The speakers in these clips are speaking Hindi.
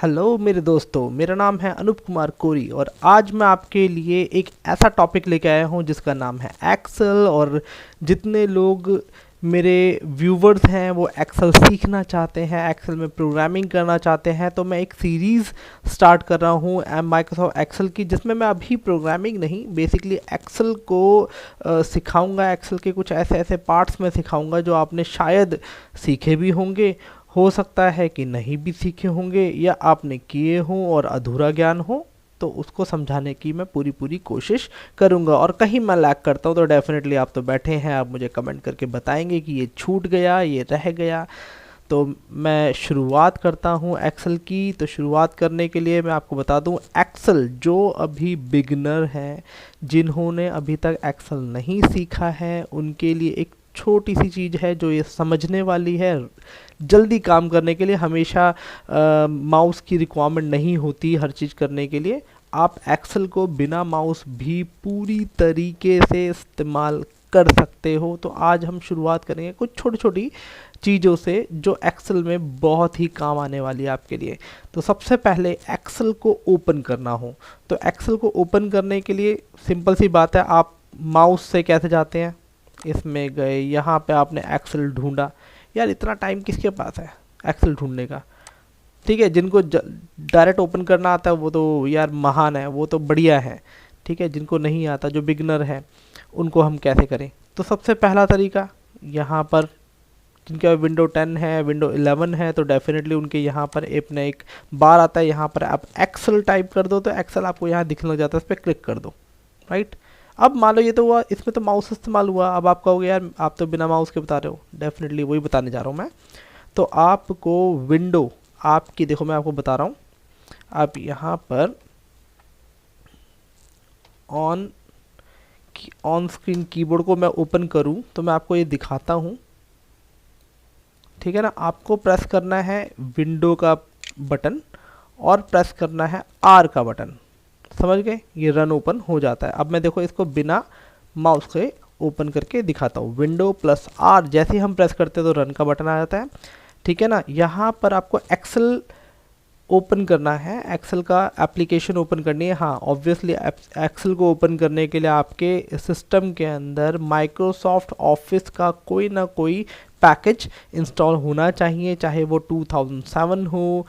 हेलो मेरे दोस्तों, मेरा नाम है अनूप कुमार कोरी और आज मैं आपके लिए एक ऐसा टॉपिक लेके आया हूँ जिसका नाम है एक्सेल। और जितने लोग मेरे व्यूवर्स हैं वो एक्सेल सीखना चाहते हैं, एक्सेल में प्रोग्रामिंग करना चाहते हैं, तो मैं एक सीरीज़ स्टार्ट कर रहा हूँ माइक्रोसॉफ्ट एक्सेल की, जिसमें मैं अभी प्रोग्रामिंग नहीं, बेसिकली एक्सेल को सिखाऊंगा। एक्सेल के कुछ ऐसे ऐसे पार्ट्स में सिखाऊंगा जो आपने शायद सीखे भी होंगे, हो सकता है कि नहीं भी सीखे होंगे, या आपने किए हों और अधूरा ज्ञान हो, तो उसको समझाने की मैं पूरी पूरी कोशिश करूंगा। और कहीं मैं लैग करता हूं तो डेफिनेटली आप तो बैठे हैं, आप मुझे कमेंट करके बताएंगे कि ये छूट गया, ये रह गया। तो मैं शुरुआत करता हूं एक्सेल की। तो शुरुआत करने के लिए मैं आपको बता दूं, एक्सेल जो अभी बिगनर हैं, जिन्होंने अभी तक एक्सेल नहीं सीखा है, उनके लिए एक छोटी सी चीज़ है जो ये समझने वाली है। जल्दी काम करने के लिए हमेशा माउस की रिक्वायरमेंट नहीं होती हर चीज़ करने के लिए। आप एक्सेल को बिना माउस भी पूरी तरीके से इस्तेमाल कर सकते हो। तो आज हम शुरुआत करेंगे कुछ छोटी छोटी चीज़ों से जो एक्सेल में बहुत ही काम आने वाली है आपके लिए। तो सबसे पहले एक्सेल को ओपन करना हो, तो एक्सेल को ओपन करने के लिए सिंपल सी बात है, आप माउस से कैसे जाते हैं, इसमें गए, यहाँ पे आपने एक्सेल ढूंढा। यार इतना टाइम किसके पास है एक्सेल ढूंढने का? ठीक है, जिनको डायरेक्ट ओपन करना आता है वो तो यार महान है, वो तो बढ़िया है। ठीक है, जिनको नहीं आता, जो बिगनर है, उनको हम कैसे करें? तो सबसे पहला तरीका यहाँ पर, जिनके विंडो 10 है, विंडो 11 है, तो डेफिनेटली उनके यहाँ पर अपना एक बार आता है, यहाँ पर आप एक्सेल टाइप कर दो तो एक्सेल आपको यहाँ दिखने लग जाता है, इस पर क्लिक कर दो। राइट, अब मान लो ये तो हुआ, इसमें तो माउस इस्तेमाल हुआ। अब आप कहोगे यार आप तो बिना माउस के बता रहे हो, डेफिनेटली वही बताने जा रहा हूँ मैं। तो आपको विंडो आपकी, देखो मैं आपको बता रहा हूँ, आप यहाँ पर ऑन स्क्रीन कीबोर्ड को मैं ओपन करूँ तो मैं आपको ये दिखाता हूँ। ठीक है ना, आपको प्रेस करना है विंडो का बटन और प्रेस करना है आर का बटन, समझ गए? ये रन ओपन हो जाता है। अब मैं देखो इसको बिना माउस के ओपन करके दिखाता हूँ। विंडो प्लस आर जैसे ही हम प्रेस करते हैं तो रन का बटन आ जाता है। ठीक है ना, यहाँ पर आपको एक्सेल ओपन करना है, एक्सेल का एप्लीकेशन ओपन करनी है। हाँ, ऑब्वियसली एक्सेल को ओपन करने के लिए आपके सिस्टम के अंदर माइक्रोसॉफ्ट ऑफिस का कोई ना कोई पैकेज इंस्टॉल होना चाहिए, चाहे वो 2007 हो,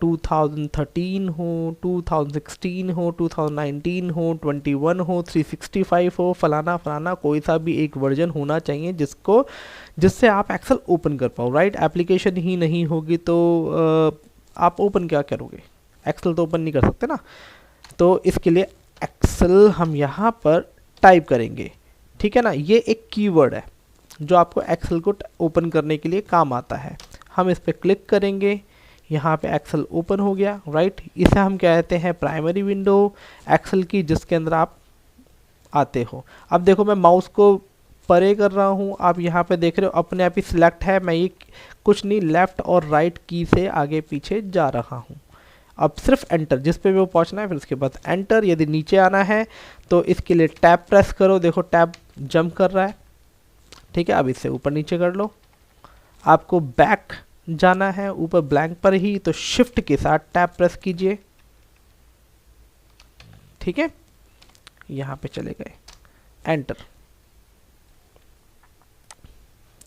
2013 हो, 2016 हो, 2019 हो, 21 हो, 365 हो, फलाना फलाना कोई सा भी एक वर्जन होना चाहिए जिससे आप एक्सेल ओपन कर पाओ। राइट, एप्लीकेशन ही नहीं होगी तो आप ओपन क्या करोगे? एक्सेल तो ओपन नहीं कर सकते ना। तो इसके लिए एक्सेल हम यहाँ पर टाइप करेंगे। ठीक है ना, ये एक कीवर्ड है जो आपको एक्सेल को ओपन करने के लिए काम आता है। हम इस पर क्लिक करेंगे, यहाँ पे एक्सेल ओपन हो गया। राइट, इसे हम कहते हैं प्राइमरी विंडो एक्सेल की, जिसके अंदर आप आते हो। अब देखो मैं माउस को परे कर रहा हूँ, आप यहाँ पे देख रहे हो अपने आप ही सिलेक्ट है। मैं ये कुछ नहीं, लेफ्ट और राइट की से आगे पीछे जा रहा हूँ। अब सिर्फ एंटर, जिस पे भी वो पहुँचना है, फिर उसके बाद एंटर। यदि नीचे आना है तो इसके लिए टैब प्रेस करो, देखो टैब जंप कर रहा है। ठीक है, अब इससे ऊपर नीचे कर लो। आपको बैक जाना है ऊपर ब्लैंक पर ही, तो शिफ्ट के साथ टैब प्रेस कीजिए। ठीक है, यहाँ पे चले गए, एंटर।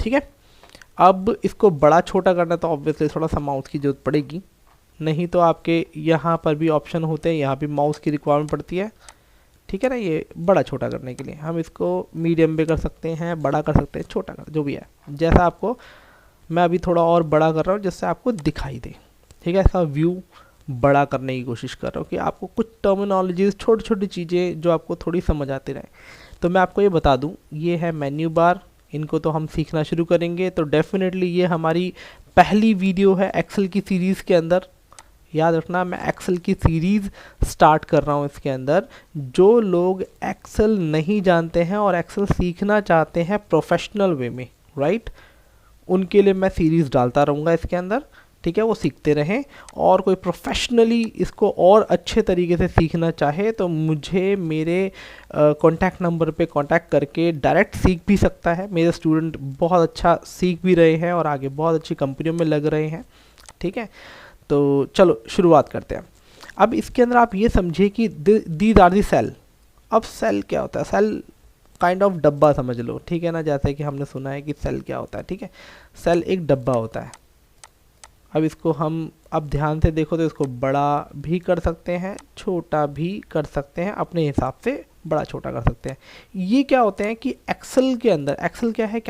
ठीक है, अब इसको बड़ा छोटा करना तो ऑब्वियसली थोड़ा सा माउस की जरूरत पड़ेगी, नहीं तो आपके यहाँ पर भी ऑप्शन होते हैं, यहाँ भी माउस की रिक्वायरमेंट पड़ती है। ठीक है ना, ये बड़ा छोटा करने के लिए हम इसको मीडियम पे कर सकते हैं, बड़ा कर सकते हैं, छोटा कर, जो भी है जैसा आपको। मैं अभी थोड़ा और बड़ा कर रहा हूँ जिससे आपको दिखाई दे। ठीक है, ऐसा व्यू बड़ा करने की कोशिश कर रहा हूँ कि आपको कुछ टर्मिनोलॉजीज, छोटी छोटी चीज़ें जो आपको थोड़ी समझ आती रहे। तो मैं आपको ये बता दूँ, ये है मेन्यू बार, इनको तो हम सीखना शुरू करेंगे। तो डेफिनेटली ये हमारी पहली वीडियो है एक्सेल की सीरीज़ के अंदर। याद रखना, मैं एक्सेल की सीरीज़ स्टार्ट कर रहा हूँ। इसके अंदर जो लोग एक्सेल नहीं जानते हैं और एक्सेल सीखना चाहते हैं प्रोफेशनल वे में, राइट, उनके लिए मैं सीरीज़ डालता रहूँगा इसके अंदर। ठीक है, वो सीखते रहें। और कोई प्रोफेशनली इसको और अच्छे तरीके से सीखना चाहे तो मुझे मेरे कॉन्टैक्ट नंबर पे कॉन्टैक्ट करके डायरेक्ट सीख भी सकता है। मेरे स्टूडेंट बहुत अच्छा सीख भी रहे हैं और आगे बहुत अच्छी कंपनियों में लग रहे हैं। ठीक है, तो चलो शुरुआत करते हैं। अब इसके अंदर आप ये समझिए कि दीज आर दी सेल। अब सेल क्या होता है? सेल काइंड ऑफ डब्बा समझ लो, ठीक है ना, जैसे कि हमने सुना है कि सेल क्या होता है, ठीक है। सेल एक डब्बा होता है। अब इसको हम अब ध्यान से देखो तो इसको बड़ा भी कर सकते हैं, छोटा भी कर सकते हैं, अपने हिसाब से बड़ा छोटा कर सकते हैं। ये क्या होते हैं कि एक्सेल के अंदर, एक्सेल क्या है?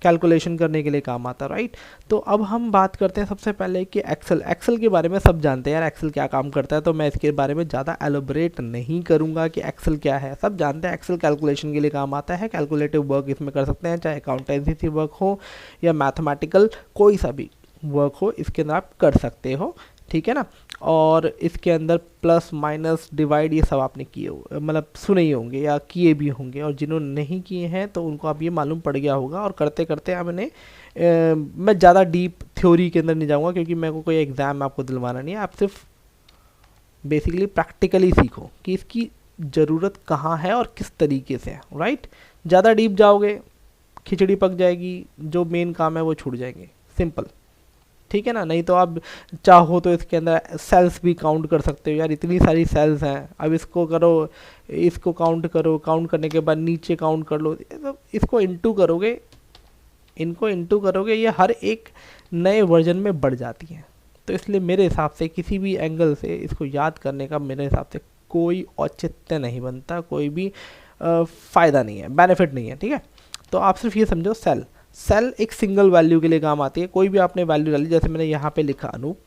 कैलकुलेशन करने के लिए काम आता है, राइट। तो अब हम बात करते हैं सबसे पहले कि एक्सेल के बारे में सब जानते हैं यार, एक्सेल क्या काम करता है, तो मैं इसके बारे में ज़्यादा एलोबरेट नहीं करूंगा कि एक्सेल क्या है। सब जानते हैं एक्सेल कैलकुलेशन के लिए काम आता है, कैलकुलेटिव वर्क इसमें कर सकते हैं, चाहे अकाउंटेंसी वर्क हो या मैथमेटिकल कोई सा भी वर्क हो, इसके अंदर आप कर सकते हो, ठीक है ना। और इसके अंदर प्लस माइनस डिवाइड ये सब आपने किए मतलब सुने ही होंगे या किए भी होंगे, और जिन्होंने नहीं किए हैं तो उनको अब ये मालूम पड़ गया होगा। और करते करते मैंने मैं ज़्यादा डीप थ्योरी के अंदर नहीं जाऊँगा, क्योंकि मेरे को कोई एग्ज़ाम आपको दिलवाना नहीं है। आप सिर्फ बेसिकली प्रैक्टिकली सीखो कि इसकी ज़रूरत कहाँ है और किस तरीके से है, राइट। ज़्यादा डीप जाओगे खिचड़ी पक जाएगी, जो मेन काम है वो छूट जाएंगे, सिंपल, ठीक है ना। नहीं तो आप चाहो तो इसके अंदर सेल्स भी काउंट कर सकते हो यार, इतनी सारी सेल्स हैं। अब इसको करो, इसको काउंट करो, काउंट करने के बाद नीचे काउंट कर लो, तो इसको इनटू करोगे, इनको इनटू करोगे, ये हर एक नए वर्जन में बढ़ जाती हैं। तो इसलिए मेरे हिसाब से किसी भी एंगल से इसको याद करने का मेरे हिसाब से कोई औचित्य नहीं बनता, कोई भी फ़ायदा नहीं है, बेनिफिट नहीं है, ठीक है। तो आप सिर्फ ये समझो, सेल एक सिंगल वैल्यू के लिए काम आती है। कोई भी आपने वैल्यू डाली, जैसे मैंने यहाँ पे लिखा अनूप,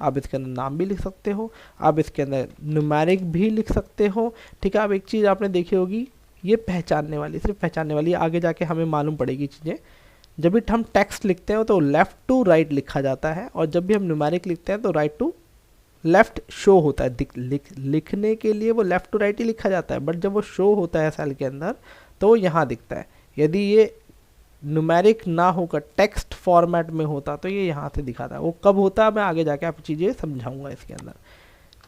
आप इसके अंदर नाम भी लिख सकते हो, आप इसके अंदर न्यूमेरिक भी लिख सकते हो, ठीक है। अब एक चीज़ आपने देखी होगी, ये पहचानने वाली, सिर्फ पहचानने वाली, आगे जाके हमें मालूम पड़ेगी चीज़ें। जब भी हम टेक्स्ट लिखते हो तो लेफ़्ट टू राइट लिखा जाता है, और जब भी हम न्यूमेरिक लिखते हैं तो राइट टू लेफ़्ट शो होता है। लिखने के लिए वो लेफ़्ट टू राइट ही लिखा जाता है, बट जब वो शो होता है सेल के अंदर तो यहाँ दिखता है। यदि ये न्यूमेरिक ना होकर टेक्स्ट फॉर्मेट में होता तो ये यहाँ से दिखाता है। वो कब होता है मैं आगे जाके आप चीज़ें समझाऊंगा इसके अंदर,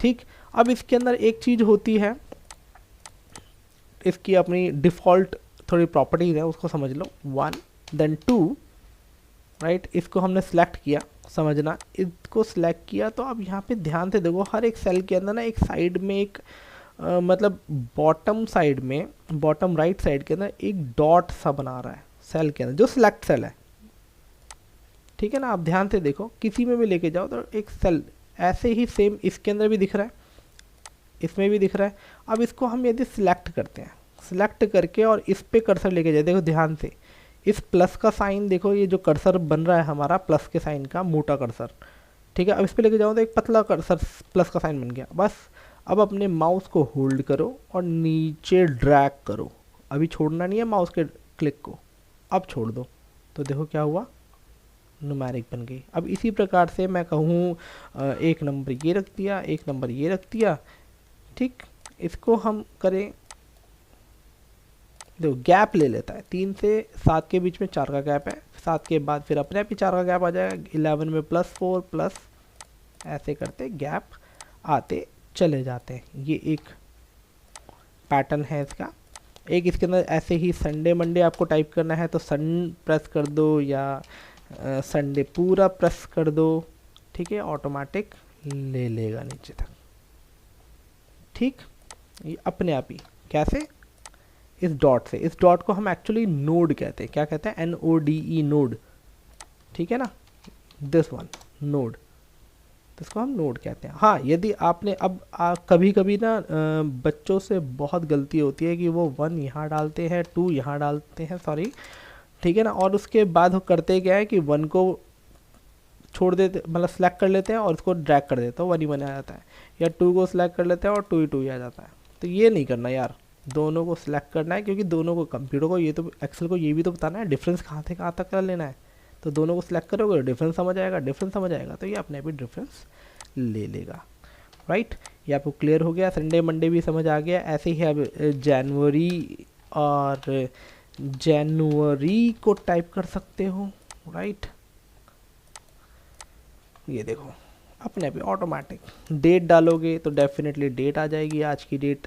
ठीक। अब इसके अंदर एक चीज़ होती है, इसकी अपनी डिफ़ॉल्ट थोड़ी प्रॉपर्टीज़ है, उसको समझ लो। 1 देन 2, राइट। इसको हमने सेलेक्ट किया, समझना, इसको सिलेक्ट किया तो अब यहाँ पे ध्यान से देखो, हर एक सेल के अंदर ना एक साइड में एक मतलब बॉटम साइड में, बॉटम राइट साइड के अंदर एक डॉट सा बना रहा है सेल के अंदर, जो सिलेक्ट सेल है, ठीक है ना। आप ध्यान से देखो, किसी में भी लेके जाओ तो एक सेल ऐसे ही सेम इसके अंदर भी दिख रहा है, इसमें भी दिख रहा है। अब इसको हम यदि सिलेक्ट करते हैं, सिलेक्ट करके और इस पे कर्सर लेके जाए, देखो ध्यान से, इस प्लस का साइन देखो, ये जो कर्सर बन रहा है हमारा प्लस के साइन का मोटा कर्सर, ठीक है। अब इस पे लेके जाओ तो एक पतला कर्सर प्लस का साइन बन गया, बस। अब अपने माउस को होल्ड करो और नीचे ड्रैग करो, अभी छोड़ना नहीं है माउस के क्लिक को, अब छोड़ दो तो देखो क्या हुआ, न्यूमेरिक बन गई। अब इसी प्रकार से मैं कहूँ एक नंबर ये रख दिया, एक नंबर ये रख दिया, ठीक। इसको हम करें, देखो गैप ले लेता है, 3 से 7 के बीच में 4 का गैप है, 7 के बाद फिर अपने आप ही 4 का गैप आ जाएगा, 11 में +4 प्लस, ऐसे करते गैप आते चले जाते हैं। ये एक पैटर्न है इसका। एक इसके अंदर ऐसे ही संडे मंडे आपको टाइप करना है तो सन प्रेस कर दो, या संडे पूरा प्रेस कर दो, ठीक है, ऑटोमेटिक ले लेगा नीचे तक, ठीक। ये अपने आप ही कैसे, इस डॉट से, इस डॉट को हम एक्चुअली नोड कहते हैं, क्या कहते हैं, NODE नोड, ठीक है ना, दिस वन नोड, तो इसको हम नोड कहते हैं। हाँ, यदि आपने अब कभी कभी ना बच्चों से बहुत गलती होती है कि वो 1 यहाँ डालते हैं, 2 यहाँ डालते हैं, सॉरी, ठीक है ना, और उसके बाद वो करते क्या है कि 1 को छोड़ देते, मतलब सेलेक्ट कर लेते हैं और उसको ड्रैग कर देते हैं, 1 ही बना जाता है, या 2 को सिलेक्ट कर लेते हैं और 2 ही 2 ही आ जाता है। तो ये नहीं करना यार, दोनों को सिलेक्ट करना है, क्योंकि दोनों को, कंप्यूटर को ये तो, एक्सेल को ये भी तो बताना है डिफरेंस कहाँ से कहाँ तक कर लेना है। तो दोनों को सिलेक्ट करोगे, डिफरेंस समझ आएगा, डिफरेंस समझ आएगा तो ये अपने आप ही डिफरेंस ले लेगा, राइट। ये आपको क्लियर हो गया, संडे मंडे भी समझ आ गया। ऐसे ही अब जनवरी और जनवरी को टाइप कर सकते हो, राइट। ये देखो अपने आप ऑटोमेटिक, डेट डालोगे तो डेफिनेटली डेट आ जाएगी, आज की डेट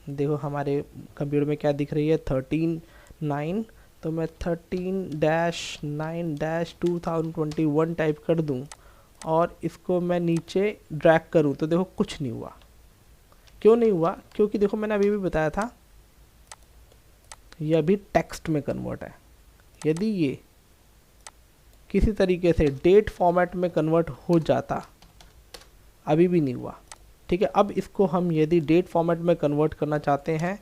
देखो हमारे कंप्यूटर में क्या दिख रही है, 13/9 तो मैं 13-9-2021 टाइप कर दूं और इसको मैं नीचे ड्रैग करूं तो देखो कुछ नहीं हुआ। क्यों नहीं हुआ? क्योंकि देखो मैंने अभी भी बताया था ये अभी टेक्स्ट में कन्वर्ट है। यदि ये किसी तरीके से डेट फॉर्मेट में कन्वर्ट हो जाता, अभी भी नहीं हुआ, ठीक है। अब इसको हम यदि डेट फॉर्मेट में कन्वर्ट करना चाहते हैं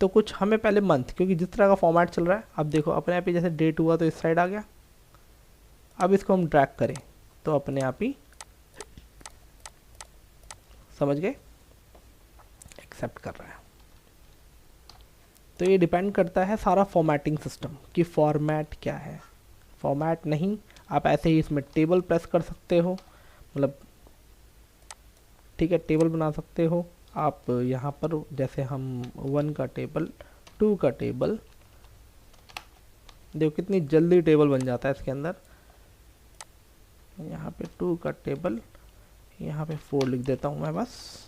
तो कुछ हमें पहले मंथ, क्योंकि जिस तरह का फॉर्मेट चल रहा है, अब देखो अपने आप ही जैसे डेट हुआ तो इस साइड आ गया। अब इसको हम ड्रैग करें तो अपने आप ही, समझ गए, एक्सेप्ट कर रहा है। तो ये डिपेंड करता है सारा फॉर्मेटिंग सिस्टम कि फॉर्मेट क्या है। फॉर्मेट नहीं, आप ऐसे ही इसमें टेबल प्रेस कर सकते हो, मतलब ठीक है, टेबल बना सकते हो आप यहाँ पर। जैसे हम 1 का टेबल, 2 का टेबल, देखो कितनी जल्दी टेबल बन जाता है इसके अंदर। यहाँ पे 2 का टेबल, यहाँ पे 4 लिख देता हूँ मैं बस।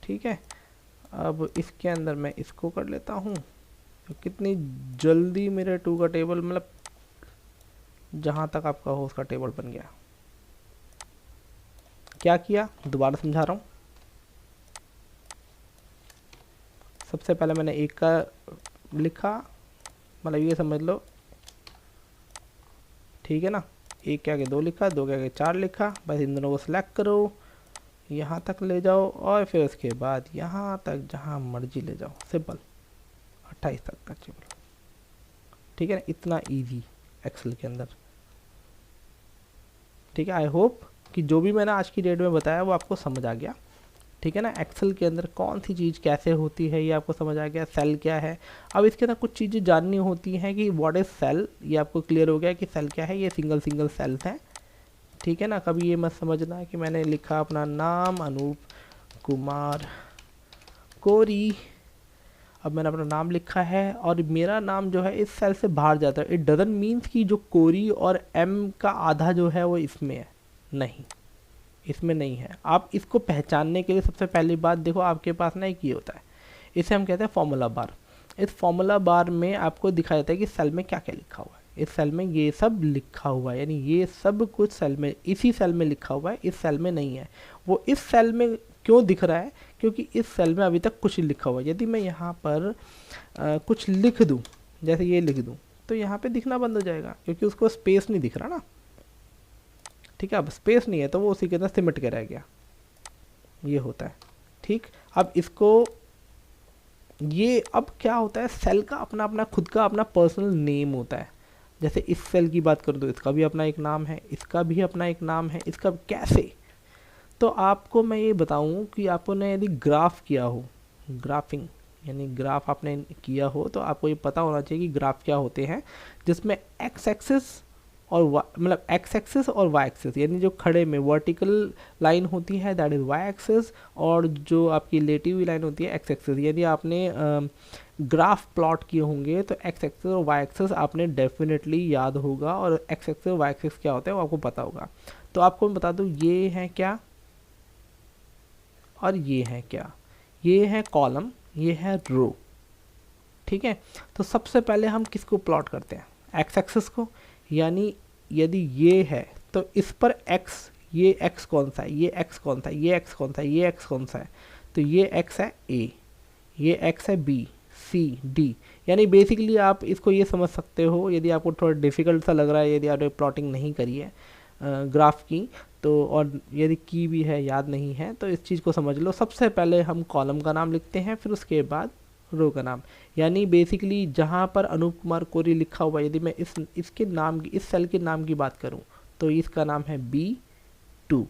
ठीक है, अब इसके अंदर मैं इसको कर लेता हूँ। तो कितनी जल्दी मेरे 2 का टेबल, मतलब जहाँ तक आपका हो उसका टेबल बन गया। क्या किया, दोबारा समझा रहा हूँ। सबसे पहले मैंने 1 का लिखा, मतलब ये समझ लो, ठीक है ना। 1 के आगे 2 लिखा, 2 के आगे 4 लिखा, बस इन दोनों को सिलेक्ट करो, यहाँ तक ले जाओ और फिर उसके बाद यहाँ तक जहाँ मर्जी ले जाओ, सिंपल 28 तक का टेबल। ठीक है ना, इतना इजी एक्सेल के अंदर। ठीक है, आई होप कि जो भी मैंने आज की डेट में बताया वो आपको समझ आ गया। ठीक है ना, एक्सेल के अंदर कौन सी चीज़ कैसे होती है ये आपको समझ आ गया। सेल क्या है, अब इसके अंदर कुछ चीज़ें जाननी होती हैं कि व्हाट इज़ सेल, ये आपको क्लियर हो गया कि सेल क्या है। ये सिंगल सेल्स हैं, ठीक है ना। कभी ये मत समझना कि मैंने लिखा अपना नाम अनूप कुमार कोरी, अब मैंने अपना नाम लिखा है और मेरा नाम जो है इस सेल से बाहर जाता है। इट डजंट मीन्स कि जो कोरी और एम का आधा जो है वो इसमें है, नहीं, इसमें नहीं है। आप इसको पहचानने के लिए सबसे पहली बात देखो, आपके पास ना एक ये होता है, इसे हम कहते हैं फॉर्मूला बार। इस फॉर्मूला बार में आपको दिखाया जाता है कि सेल में क्या क्या लिखा हुआ है। इस सेल में ये सब लिखा हुआ है, यानी ये सब कुछ सेल में, इसी सेल में लिखा हुआ है, इस सेल में नहीं है। वो इस सेल में क्यों दिख रहा है, क्योंकि इस सेल में अभी तक कुछ लिखा हुआ है। यदि मैं यहाँ पर कुछ लिख दूँ, जैसे ये लिख दूँ, तो यहाँ पे दिखना बंद हो जाएगा, क्योंकि उसको स्पेस नहीं दिख रहा ना। ठीक है, अब स्पेस नहीं है तो वो उसी के अंदर सिमट के रह गया, ये होता है। ठीक, अब इसको, ये अब क्या होता है, सेल का अपना अपना खुद का अपना पर्सनल नेम होता है। जैसे इस सेल की बात करूँ तो इसका भी अपना एक नाम है, इसका भी अपना एक नाम है, इसका कैसे। तो आपको मैं ये बताऊं कि आपने यदि ग्राफ किया हो, ग्राफिंग यानी ग्राफ आपने किया हो, तो आपको ये पता होना चाहिए कि ग्राफ क्या होते हैं, जिसमें एक्स एक्सिस और मतलब एक्स एक्सिस और वाई एक्सिस, यानी जो खड़े में वर्टिकल लाइन होती है दैट इज़ वाई एक्सिस, और जो आपकी लेटी हुई लाइन होती है एक्स एक्सिस। यदि आपने ग्राफ प्लॉट किए होंगे तो एक्स एक्सिस और वाई एक्सिस आपने डेफिनेटली याद होगा, और एक्स एक्सिस और वाई एक्सिस क्या होता है वो आपको पता होगा। तो आपको मैं बता दूँ ये है क्या और ये है क्या, ये है कॉलम, ये है रो। ठीक है, तो सबसे पहले हम किसको प्लॉट करते हैं, एक्स एक्सिस को। यानी यदि ये है तो इस पर एक्स, ये एक्स कौन सा है, ये एक्स कौन सा है, ये एक्स कौन सा है, ये एक्स कौन सा है, तो ये एक्स है ए, ये एक्स है बी, सी, डी। यानी बेसिकली आप इसको ये समझ सकते हो, यदि आपको थोड़ा डिफ़िकल्ट सा लग रहा है, यदि आपने प्लॉटिंग नहीं करी है ग्राफ की, तो और यदि की भी है याद नहीं है, तो इस चीज़ को समझ लो। सबसे पहले हम कॉलम का नाम लिखते हैं, फिर उसके बाद रो का नाम। यानी बेसिकली जहाँ पर अनूप कुमार कोरी लिखा हुआ, यदि मैं इसके नाम की, इस सेल के नाम की बात करूँ तो इसका नाम है B2,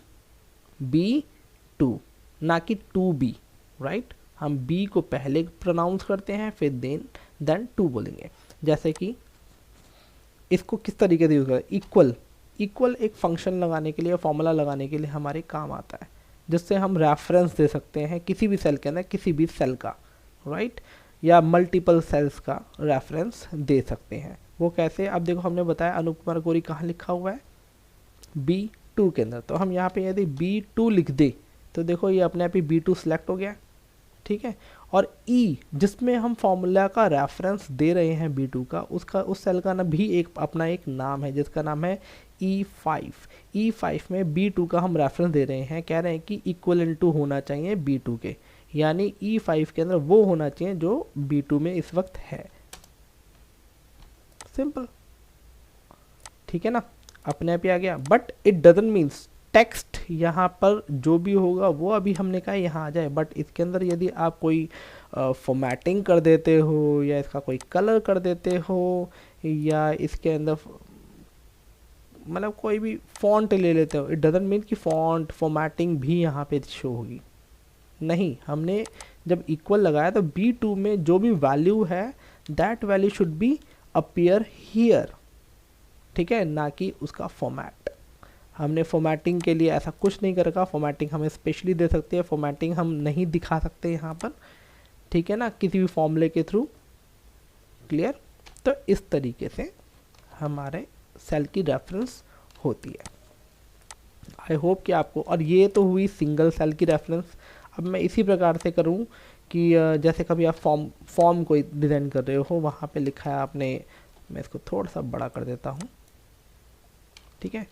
B2, ना कि 2B, राइट। हम B को पहले प्रोनाउंस करते हैं, फिर देन 2 बोलेंगे। जैसे कि इसको किस तरीके से यूज़ करें, इक्वल, इक्वल एक फंक्शन लगाने के लिए, फॉर्मूला लगाने के लिए हमारे काम आता है, जिससे हम रेफरेंस दे सकते हैं किसी भी सेल के अंदर, किसी भी सेल का, राइट, या मल्टीपल सेल्स का रेफरेंस दे सकते हैं। वो कैसे, अब देखो हमने बताया अनूप कुमार कोरी कहाँ लिखा हुआ है, B2 के अंदर। तो हम यहाँ पे यदि B2 लिख दे तो देखो ये अपने आप ही B2 सिलेक्ट हो गया, ठीक है। और ई जिसमें हम फॉर्मूला का रेफरेंस दे रहे हैं B2 का, उसका उस सेल का ना भी एक अपना एक नाम है जिसका नाम है E5। E5 में B2 का हम रेफरेंस दे रहे हैं, कह रहे हैं कि इक्वल टू होना चाहिए B2 के, यानी E5 के अंदर वो होना चाहिए जो B2 में इस वक्त है। सिंपल, ठीक है ना, अपने आप ही आ गया। But it doesn't means text यहाँ पर जो भी होगा वो अभी हमने कहा यहाँ आ जाए, बट इसके अंदर यदि आप कोई फॉर्मेटिंग कर देते हो या इसका कोई कलर कर देते हो या इसके अंदर मतलब कोई भी फॉन्ट ले लेते हो, इट डजंट मीन कि फॉन्ट फॉर्मेटिंग भी यहाँ पे शो होगी। नहीं, हमने जब इक्वल लगाया तो B2 में जो भी वैल्यू है that value should be appear here, ठीक है, ना कि उसका फॉर्मेट। हमने फॉर्मेटिंग के लिए ऐसा कुछ नहीं कर रखा, फॉर्मेटिंग हमें स्पेशली दे सकती है, फॉर्मेटिंग हम नहीं दिखा सकते यहाँ पर, ठीक है ना, किसी भी फॉर्मूले के थ्रू। क्लियर? तो इस तरीके से हमारे सेल की रेफरेंस होती है। आई होप कि आपको, और ये तो हुई सिंगल सेल की रेफरेंस। अब मैं इसी प्रकार से करूँ कि जैसे कभी आप फॉर्म कोई डिज़ाइन कर रहे हो, वहाँ पे लिखा है आपने, मैं इसको थोड़ा सा बड़ा कर देता हूँ, ठीक है,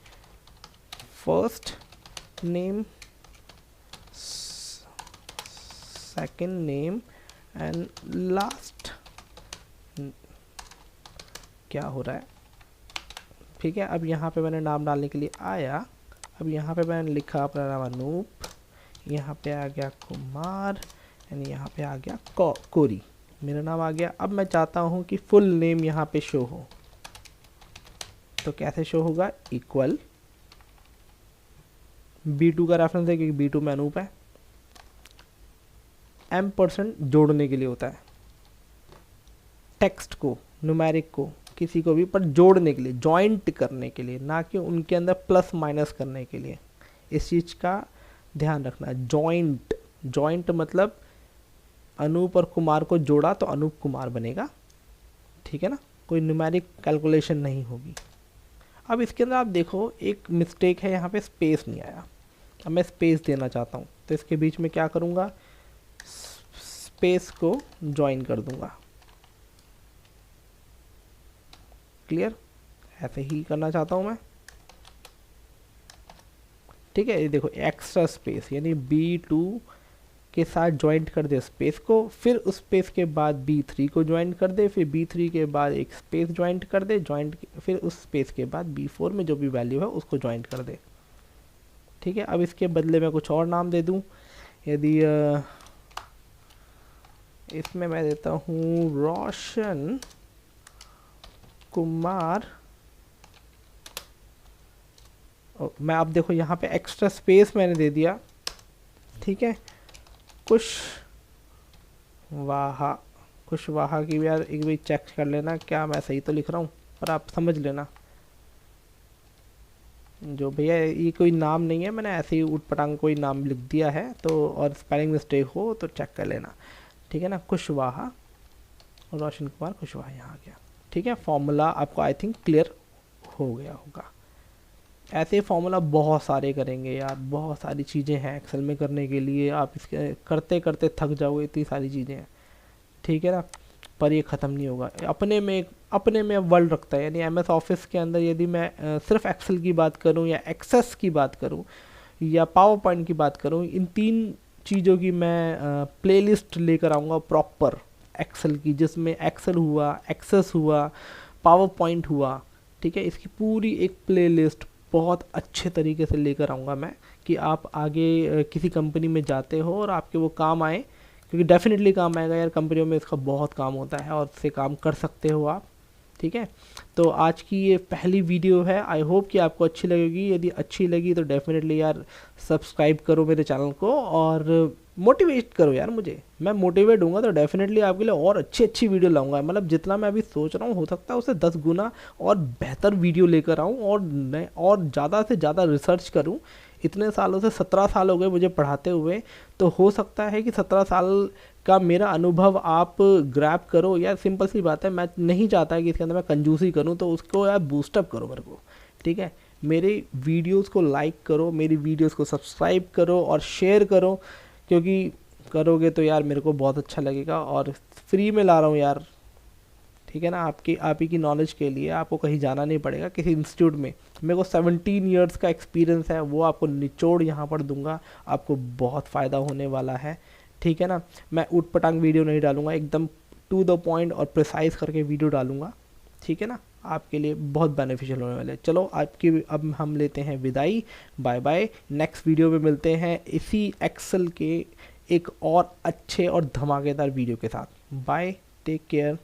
first name, second name and last, क्या हो रहा है, ठीक है। अब यहाँ पे मैंने नाम डालने के लिए आया, अब यहाँ पे मैंने लिखा अपना नाम अनूप, यहाँ पे आ गया कुमार एंड यहाँ पे आ गया कोरी, मेरा नाम आ गया। अब मैं चाहता हूँ कि फुल नेम यहाँ पे शो हो, तो कैसे शो होगा, इक्वल B2 का रेफरेंस है क्योंकि B2 में अनूप है, M% जोड़ने के लिए होता है, टेक्स्ट को, न्यूमेरिक को, किसी को भी, पर जोड़ने के लिए, जॉइंट करने के लिए, ना कि उनके अंदर प्लस माइनस करने के लिए। इस चीज़ का ध्यान रखना। जॉइंट, जॉइंट मतलब अनूप और कुमार को जोड़ा तो अनूप कुमार बनेगा, ठीक है ना, कोई न्यूमेरिक कैलकुलेशन नहीं होगी। अब इसके अंदर आप देखो एक मिस्टेक है, यहाँ पे स्पेस नहीं आया। अब मैं स्पेस देना चाहता हूँ तो इसके बीच में क्या करूँगा, स्पेस को ज्वाइन कर दूँगा। क्लियर? ऐसे ही करना चाहता हूँ मैं, ठीक है। ये देखो एक्स्ट्रा स्पेस, यानी B2 के साथ ज्वाइंट कर दे स्पेस को, फिर उस स्पेस के बाद B3 को ज्वाइंट कर दे, फिर B3 के बाद एक स्पेस ज्वाइंट कर दे, फिर उस स्पेस के बाद B4 में जो भी वैल्यू है उसको ज्वाइंट कर दे, ठीक है। अब इसके बदले में कुछ और नाम दे दूं, यदि इसमें मैं देता हूँ रोशन कुमार, मैं अब देखो यहाँ पे एक्स्ट्रा स्पेस मैंने दे दिया, ठीक है। कुशवाहा की भी यार एक बार चेक कर लेना क्या मैं सही तो लिख रहा हूँ, पर आप समझ लेना जो भैया ये कोई नाम नहीं है, मैंने ऐसे ही उटपटांग कोई नाम लिख दिया है, तो और स्पेलिंग मिस्टेक हो तो चेक कर लेना, ठीक है ना। कुशवाहा, रोशन कुमार कुशवाहा यहाँ आ गया, ठीक है। फॉर्मूला आपको आई थिंक क्लियर हो गया होगा। ऐसे फॉर्मूला बहुत सारे करेंगे यार, बहुत सारी चीज़ें हैं एक्सेल में करने के लिए, आप इसके करते करते थक जाओगे, इतनी सारी चीज़ें हैं, ठीक है ना, पर ये ख़त्म नहीं होगा। अपने में वर्ल्ड रखता है, यानी MS ऑफिस के अंदर यदि मैं सिर्फ एक्सेल की बात करूं या एक्सेस की बात करूं या पावर पॉइंट की बात करूं, इन तीन चीज़ों की मैं प्लेलिस्ट लेकर आऊँगा प्रॉपर एक्सेल की, जिसमें एक्सेल हुआ, एक्सेस हुआ, पावर पॉइंट हुआ, ठीक है। इसकी पूरी एक प्लेलिस्ट बहुत अच्छे तरीके से लेकर आऊँगा मैं, कि आप आगे किसी कंपनी में जाते हो और आपके वो काम आए, क्योंकि डेफिनेटली काम आएगा यार, कंपनियों में इसका बहुत काम होता है और इससे काम कर सकते हो आप, ठीक है। तो आज की ये पहली वीडियो है, आई होप कि आपको अच्छी लगेगी। यदि अच्छी लगी तो डेफिनेटली यार सब्सक्राइब करो मेरे चैनल को और मोटिवेट करो यार मुझे, मैं मोटिवेट होऊंगा तो डेफिनेटली आपके लिए और अच्छी वीडियो लाऊंगा। मतलब जितना मैं अभी सोच रहा हूँ हो सकता है उससे 10 गुना और बेहतर वीडियो लेकर आऊँ और ज़्यादा से ज़्यादा रिसर्च करूँ। इतने सालों से 17 साल हो गए मुझे पढ़ाते हुए, तो हो सकता है कि 17 साल का मेरा अनुभव आप ग्रैब करो यार। सिंपल सी बात है, मैं नहीं चाहता कि इसके अंदर मैं कंजूसी करूं, तो उसको यार बूस्टअप करो मेरे को, ठीक है। मेरे वीडियोस को लाइक करो, मेरी वीडियोस को सब्सक्राइब करो और शेयर करो, क्योंकि करोगे तो यार मेरे को बहुत अच्छा लगेगा, और फ्री में ला रहा हूँ यार, ठीक है ना, आप ही की नॉलेज के लिए। आपको कहीं जाना नहीं पड़ेगा किसी इंस्टीट्यूट में। मेरे को 17 ईयर्स का एक्सपीरियंस है, वो आपको निचोड़ यहाँ पर दूंगा, आपको बहुत फ़ायदा होने वाला है, ठीक है ना। मैं ऊट पटांग वीडियो नहीं डालूंगा, एकदम टू द पॉइंट और प्रिसाइज करके वीडियो डालूंगा, ठीक है ना। आपके लिए बहुत बेनिफिशियल होने वाले। चलो आपकी अब हम लेते हैं विदाई, बाय बाय। नेक्स्ट वीडियो में मिलते हैं इसी एक्सेल के एक और अच्छे और धमाकेदार वीडियो के साथ। Bye, take care.